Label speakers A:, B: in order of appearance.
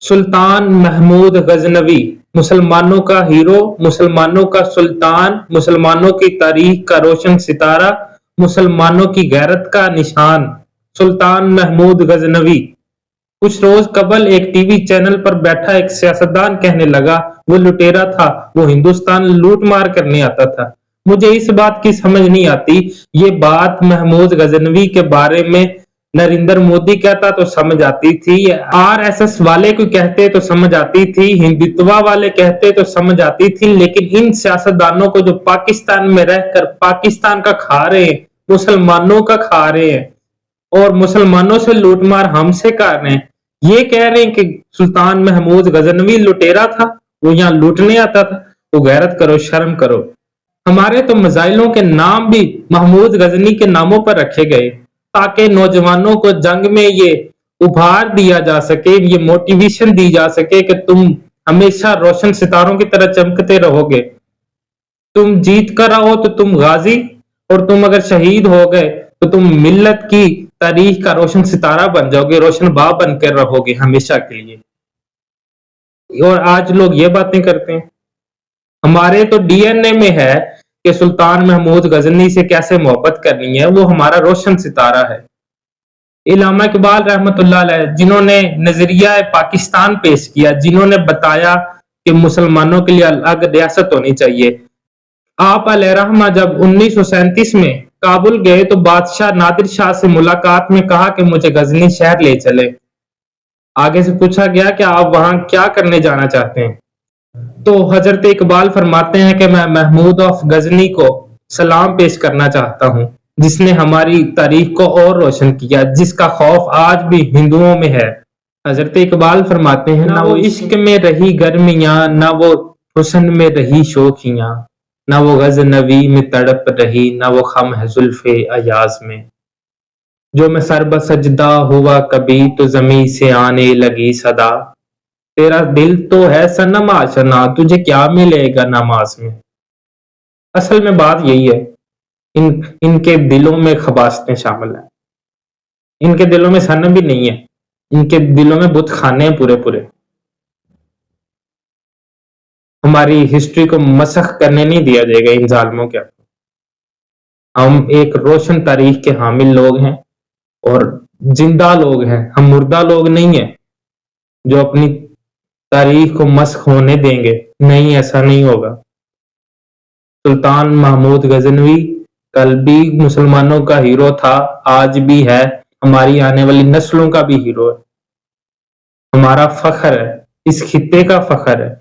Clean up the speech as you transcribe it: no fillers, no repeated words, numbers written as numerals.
A: सुल्तान महमूद गजनवी, मुसलमानों का हीरो, मुसलमानों का सुल्तान, मुसलमानों की तारीख का रोशन सितारा, मुसलमानों की गैरत का निशान, सुल्तान महमूद गजनवी। कुछ रोज कबल एक टीवी चैनल पर बैठा एक सियासतदान कहने लगा, वो लुटेरा था, वो हिंदुस्तान लूट मार करने आता था। मुझे इस बात की समझ नहीं आती, ये बात महमूद गजनवी के बारे में नरेंद्र मोदी कहता तो समझ आती थी, आरएसएस वाले कोई कहते तो समझ आती थी, हिंदुत्वा वाले कहते तो समझ आती थी, लेकिन इन सियासतदानों को जो पाकिस्तान में रहकर पाकिस्तान का खा रहे हैं, मुसलमानों का खा रहे हैं और मुसलमानों से लूटमार हमसे कर रहे हैं, ये कह रहे हैं कि सुल्तान महमूद गजनवी लुटेरा था, वो यहाँ लूटने आता था। वो गैरत करो, शर्म करो। हमारे तो मिसाइलों के नाम भी महमूद गजनी के नामों पर रखे गए ताकि नौजवानों को जंग में ये उभार दिया जा सके, ये मोटिवेशन दी जा सके कि तुम हमेशा रोशन सितारों की तरह चमकते रहोगे। तुम जीत कर आओ तो तुम गाजी, और तुम अगर शहीद हो गए तो तुम मिल्लत की तारीख का रोशन सितारा बन जाओगे, रोशन बाब बनकर रहोगे हमेशा के लिए। और आज लोग ये बातें करते हैं। हमारे तो डीएनए में है कि सुल्तान महमूद गजनी से कैसे मोहब्बत करनी है, वो हमारा रोशन सितारा है। इल्लामा इकबाल रहमतुल्लाह अलैह, जिन्होंने नजरिया पाकिस्तान पेश किया, जिन्होंने बताया कि मुसलमानों के लिए अलग रियासत होनी चाहिए। आप अलैहिर्रहमा जब 1937 में काबुल गए तो बादशाह नादिर शाह से मुलाकात में कहा कि मुझे गजनी शहर ले चले। आगे से पूछा गया कि आप वहां क्या करने जाना चाहते हैं, तो हजरत इकबाल फरमाते हैं कि मैं महमूद ऑफ गजनी को सलाम पेश करना चाहता हूं, जिसने हमारी तारीख को और रोशन किया, जिसका खौफ आज भी हिंदुओं में है। हजरत इकबाल फरमाते हैं, ना वो इश्क में रही गर्मियां, ना वो हुस्न में रही शोखियां, ना वो गजनवी में तड़प रही, ना वो खम है जुल्फे अयाज में। जो मैं सर बसजदा हुआ कभी तो जमी से आने लगी सदा, तेरा दिल तो है सनम आशना, तुझे क्या मिलेगा नमाज में। असल में बात यही है, इनके दिलों में खबासतें शामिल हैं। इनके दिलों में सनम भी नहीं है, इनके दिलों में बुत खाने हैं पूरे पूरे। हमारी हिस्ट्री को मसख करने नहीं दिया जाएगा इन जालिमों के हाथों। हम एक रोशन तारीख के हामिल लोग हैं और जिंदा लोग हैं, हम मुर्दा लोग नहीं हैं जो अपनी तारीख को मस्ख होने देंगे। नहीं, ऐसा नहीं होगा। सुल्तान महमूद गजनवी कल भी मुसलमानों का हीरो था, आज भी है, हमारी आने वाली नस्लों का भी हीरो है। हमारा फख्र है, इस खित्ते का फख्र है।